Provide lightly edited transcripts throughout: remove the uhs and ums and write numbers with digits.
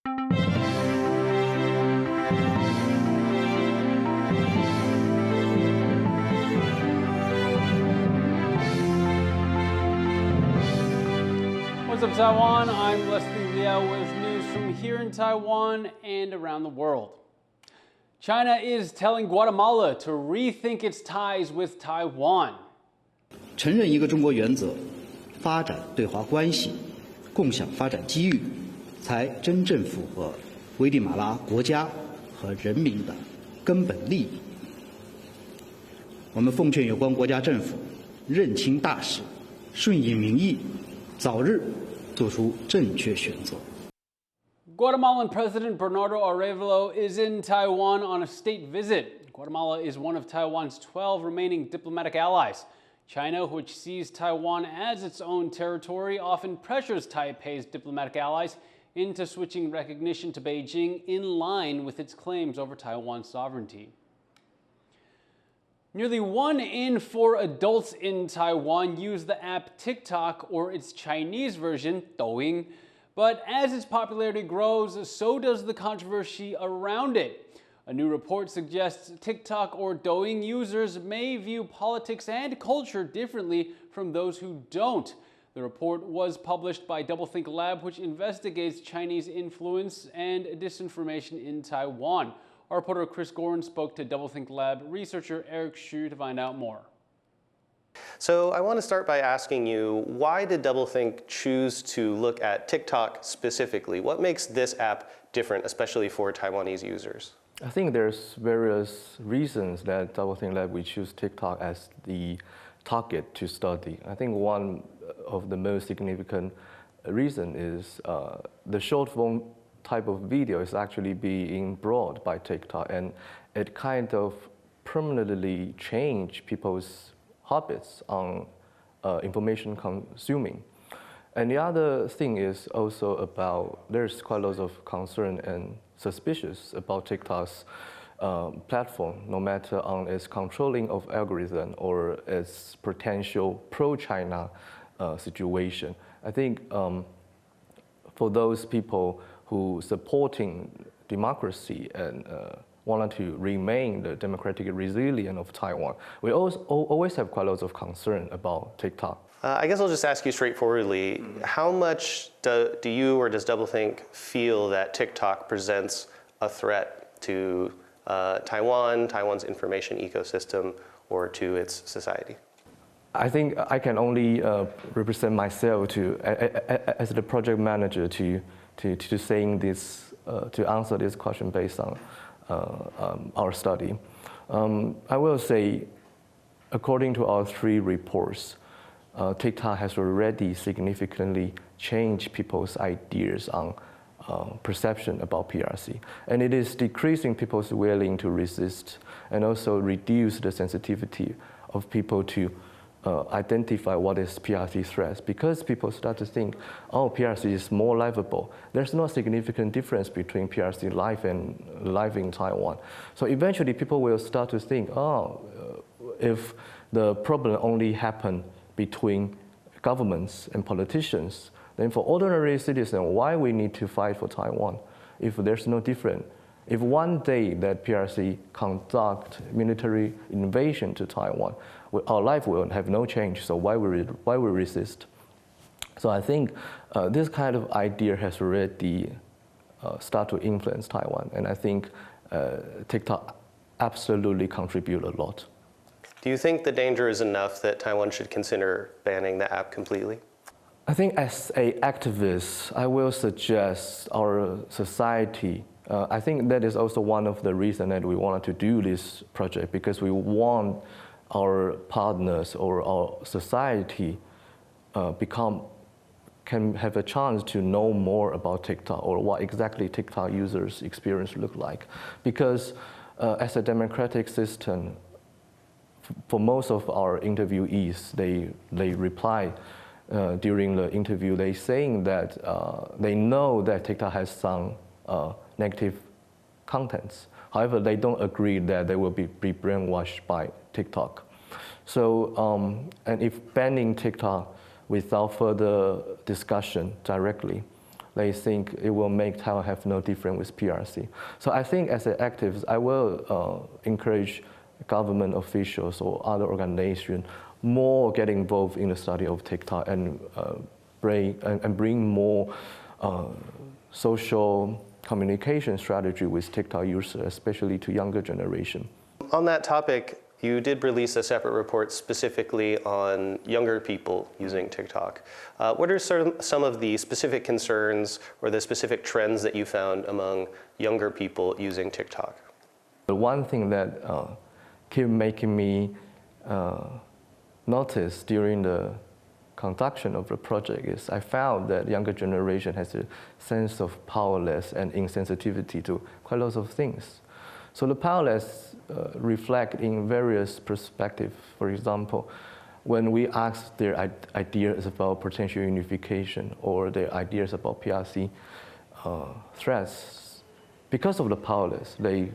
What's up, Taiwan? I'm Liao with news from here in Taiwan and around the world. China is telling Guatemala to rethink its ties with Taiwan. 承认一个中国原则，发展对华关系，共享发展机遇，才真正符合危地马拉国家和人民的根本利益。我们奉劝有关国家政府认清大势，顺应民意，早日做出正确选择。 Guatemalan President Bernardo Arévalo is in Taiwan on a state visit. Guatemala is one of Taiwan's 12 remaining diplomatic allies. China, which sees Taiwan as its own territory, often pressures Taipei's diplomatic allies into switching recognition to Beijing in line with its claims over Taiwan's sovereignty. Nearly 1 in 4 adults in Taiwan use the app TikTok or its Chinese version, Douyin. But as its popularity grows, so does the controversy around it. A new report suggests TikTok or Douyin users may view politics and culture differently from those who don't. The report was published by Doublethink Lab, which investigates Chinese influence and disinformation in Taiwan. Our reporter Chris Gorin spoke to Doublethink Lab researcher Eric Xu to find out more. So I want to start by asking you, why did Doublethink choose to look at TikTok specifically? What makes this app different, especially for Taiwanese users? I think there's various reasons that Doublethink Lab we choose TikTok as the target to study. I think one of the most significant reason is the short form type of video is actually being brought by TikTok, and it kind of permanently changed people's habits on information consuming. And the other thing is also about, there's quite a lot of concern and suspicious about TikTok's platform, no matter on its controlling of algorithm or its potential pro-China situation. I think for those people who supporting democracy and wanted to remain the democratic resilience of Taiwan, we always have quite a lot of concern about TikTok. I guess I'll just ask you straightforwardly, how much do you or does Doublethink feel that TikTok presents a threat to Taiwan's information ecosystem, or to its society? I think I can only represent myself as the project manager to saying this, to answer this question based on our study. I will say, according to our 3 reports, TikTok has already significantly changed people's ideas on perception about PRC. And it is decreasing people's willing to resist and also reduce the sensitivity of people to identify what is PRC threats, because people start to think, oh, PRC is more livable. There's no significant difference between PRC life and life in Taiwan. So eventually people will start to think, oh, if the problem only happened between governments and politicians, then for ordinary citizens, why we need to fight for Taiwan if there's no difference? If one day that PRC conduct military invasion to Taiwan, our life will have no change, so why we resist? So I think this kind of idea has already started to influence Taiwan, and I think TikTok absolutely contribute a lot. Do you think the danger is enough that Taiwan should consider banning the app completely? I think as an activist, I will suggest our society, I think that is also one of the reasons that we wanted to do this project, because we want our partners or our society can have a chance to know more about TikTok or what exactly TikTok users' experience look like. Because as a democratic system, for most of our interviewees, they reply during the interview, they saying that they know that TikTok has some negative contents. However, they don't agree that they will be brainwashed by TikTok. So, and if banning TikTok without further discussion directly, they think it will make Taiwan have no difference with PRC. So I think as an activist, I will encourage government officials or other organizations more get involved in the study of TikTok and bring more social communication strategy with TikTok users, especially to younger generation. On that topic, you did release a separate report specifically on younger people using TikTok. What are some of the specific concerns or the specific trends that you found among younger people using TikTok? The one thing that keep making me notice during the conduction of the project is I found that younger generation has a sense of powerless and insensitivity to quite lots of things. So the powerless reflect in various perspectives. For example, when we ask their ideas about potential unification or their ideas about PRC threats, because of the powerless, they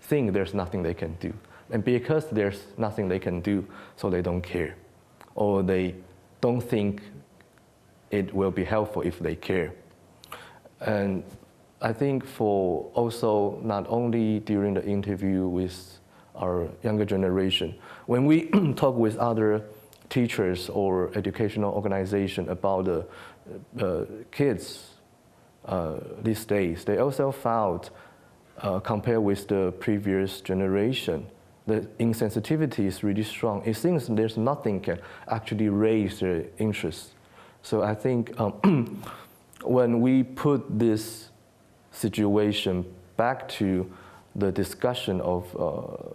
think there's nothing they can do. And because there's nothing they can do, so they don't care. Or they don't think it will be helpful if they care. And I think for also not only during the interview with our younger generation, when we talk with other teachers or educational organizations about the kids these days, they also found, compared with the previous generation, the insensitivity is really strong. It seems there's nothing can actually raise their interest. So I think when we put this situation back to the discussion of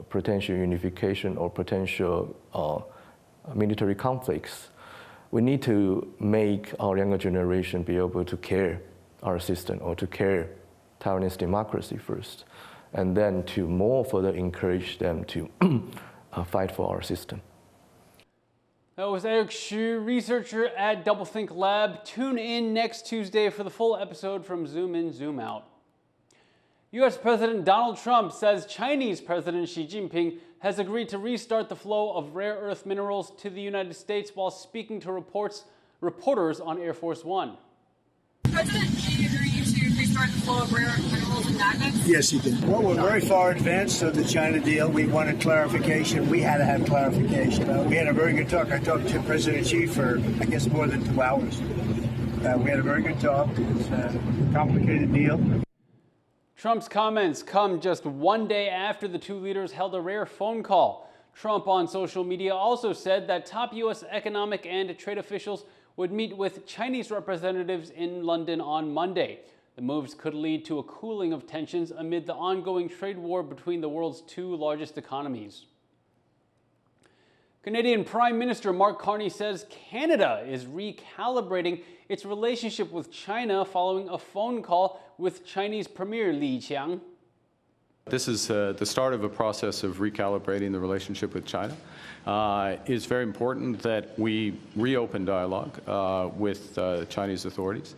potential unification or potential military conflicts, we need to make our younger generation be able to care our system or to care Taiwanese democracy first, and then to more further encourage them to fight for our system. That was Eric Xu, researcher at Doublethink Lab. Tune in next Tuesday for the full episode from Zoom In, Zoom Out. U.S. President Donald Trump says Chinese President Xi Jinping has agreed to restart the flow of rare earth minerals to the United States while speaking to reporters on Air Force One. President Xi agreed to restart the flow of rare earth minerals and magnets? Yes, he did. Well, we're very far advanced of the China deal. We wanted clarification. We had to have clarification. We had a very good talk. I talked to President Xi for, I guess, more than 2 hours. We had a very good talk. It's a complicated deal. Trump's comments come just one day after the two leaders held a rare phone call. Trump on social media also said that top U.S. economic and trade officials would meet with Chinese representatives in London on Monday. The moves could lead to a cooling of tensions amid the ongoing trade war between the world's two largest economies. Canadian Prime Minister Mark Carney says Canada is recalibrating its relationship with China following a phone call with Chinese Premier Li Qiang. This is the start of a process of recalibrating the relationship with China. It's very important that we reopen dialogue with Chinese authorities.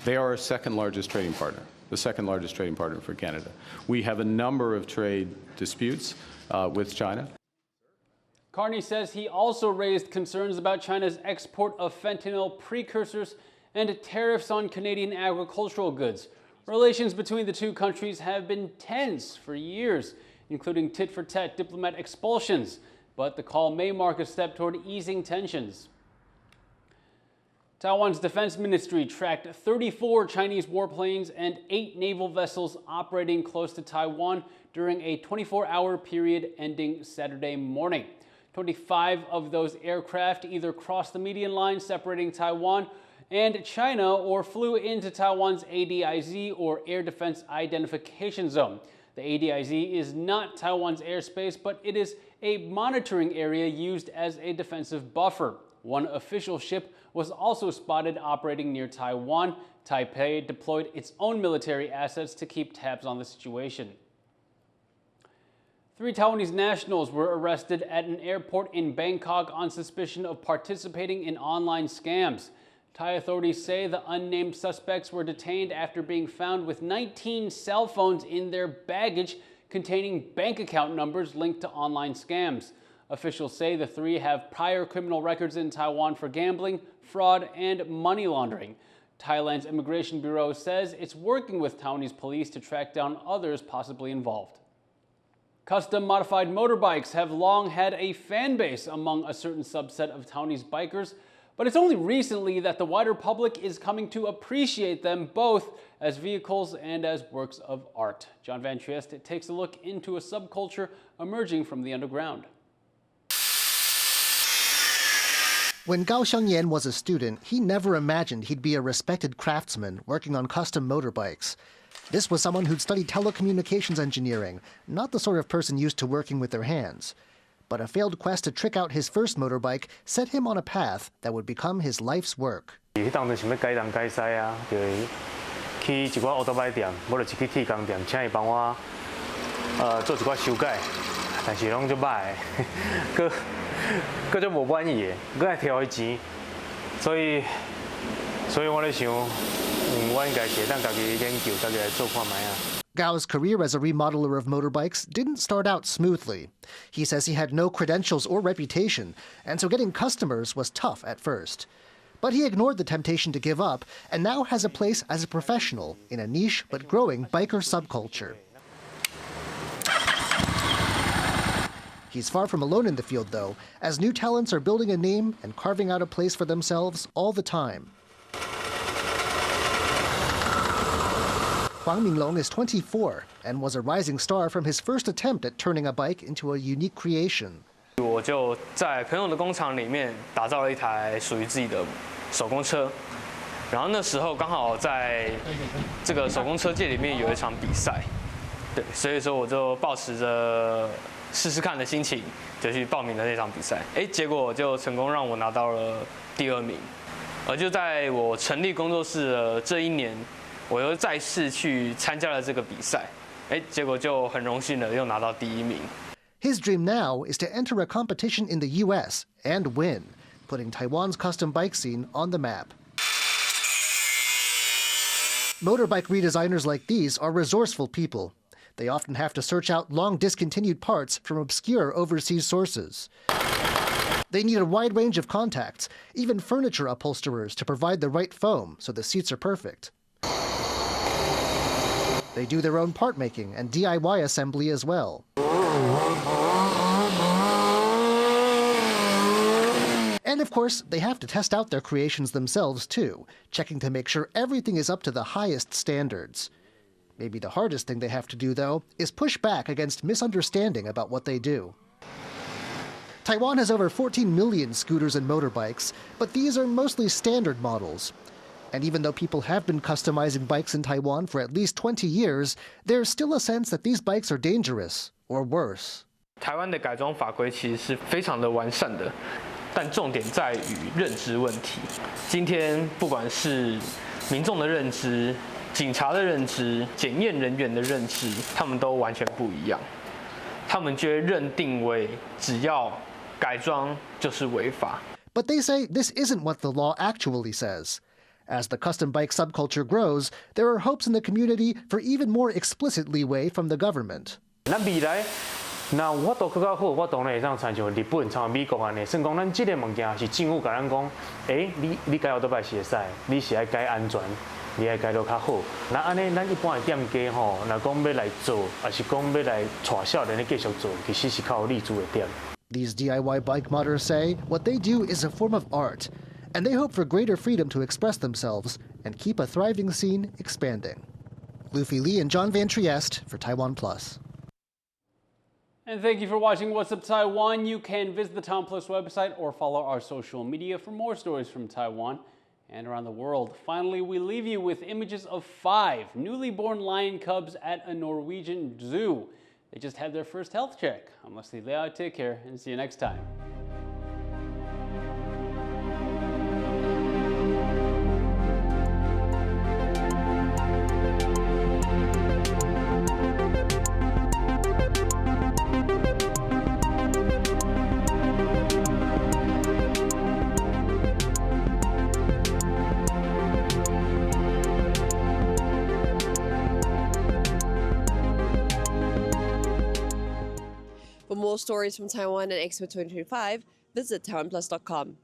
They are our second largest trading partner, the second largest trading partner for Canada. We have a number of trade disputes with China. Carney says he also raised concerns about China's export of fentanyl precursors and tariffs on Canadian agricultural goods. Relations between the two countries have been tense for years, including tit-for-tat diplomat expulsions, but the call may mark a step toward easing tensions. Taiwan's defense ministry tracked 34 Chinese warplanes and 8 naval vessels operating close to Taiwan during a 24-hour period ending Saturday morning. 25 of those aircraft either crossed the median line separating Taiwan and China or flew into Taiwan's ADIZ, or Air Defense Identification Zone. The ADIZ is not Taiwan's airspace, but it is a monitoring area used as a defensive buffer. One official ship was also spotted operating near Taiwan. Taipei deployed its own military assets to keep tabs on the situation. 3 Taiwanese nationals were arrested at an airport in Bangkok on suspicion of participating in online scams. Thai authorities say the unnamed suspects were detained after being found with 19 cell phones in their baggage containing bank account numbers linked to online scams. Officials say the 3 have prior criminal records in Taiwan for gambling, fraud, and money laundering. Thailand's Immigration Bureau says it's working with Taiwanese police to track down others possibly involved. Custom-modified motorbikes have long had a fan base among a certain subset of Taiwanese bikers, but it's only recently that the wider public is coming to appreciate them both as vehicles and as works of art. John Van Trieste takes a look into a subculture emerging from the underground. When Gao Xiangyan was a student, he never imagined he'd be a respected craftsman working on custom motorbikes. This was someone who'd studied telecommunications engineering, not the sort of person used to working with their hands. But a failed quest to trick out his first motorbike set him on a path that would become his life's work. Gao's career as a remodeler of motorbikes didn't start out smoothly. He says he had no credentials or reputation, and so getting customers was tough at first. But he ignored the temptation to give up and now has a place as a professional in a niche but growing biker subculture. He's far from alone in the field, though, as new talents are building a name and carving out a place for themselves all the time. Huang Minglong is 24 and was a rising star from his first attempt at turning a bike into a unique creation. 我就在朋友的工厂里面打造了一台属于自己的手工车，然后那时候刚好在这个手工车界里面有一场比赛，对，所以说我就抱持着试试看的心情，就去报名了那场比赛。结果就成功让我拿到了第2名。而就在我成立工作室的这1年，我又再次去参加了这个比赛，结果就很荣幸的又拿到第1名。His dream now is to enter a competition in the U.S. and win, putting Taiwan's custom bike scene on the map. Motorbike redesigners like these are resourceful people. They often have to search out long discontinued parts from obscure overseas sources. They need a wide range of contacts, even furniture upholsterers to provide the right foam so the seats are perfect. They do their own part making and DIY assembly as well. And of course, they have to test out their creations themselves too, checking to make sure everything is up to the highest standards. Maybe the hardest thing they have to do, though, is push back against misunderstanding about what they do. Taiwan has over 14 million scooters and motorbikes, but these are mostly standard models. And even though people have been customizing bikes in Taiwan for at least 20 years, there's still a sense that these bikes are dangerous, or worse. 台湾的改装法规其实是非常的完善的，但重点在于认知问题。今天不管是民众的认知、警察的认知、检验人员的认知，他们都完全不一样。他们就会认定为只要改装就是违法。But they say this isn't what the law actually says. As the custom bike subculture grows, there are hopes in the community for even more explicit leeway from the government. 未来，那我都更较好，我当然会当参像日本、像美国安尼，算讲咱这个物件是政府甲咱讲，你改奥多拜是会使，你是爱改安全，你爱改到较好。那安尼，咱一般的店家吼，若讲要来做，还是讲要来带少年的继续做，其实是较有利处的店。These DIY bike modders say what they do is a form of art, and they hope for greater freedom to express themselves and keep a thriving scene expanding. Luffy Lee and John Van Trieste for TaiwanPlus. And thank you for watching What's Up Taiwan. You can visit the TaiwanPlus website or follow our social media for more stories from Taiwan and around the world. Finally, we leave you with images of 5 newly born lion cubs at a Norwegian zoo. They just had their first health check. I'm Leslie Liao. Take care and see you next time. For more stories from Taiwan and Expo 2025, visit TaiwanPlus.com.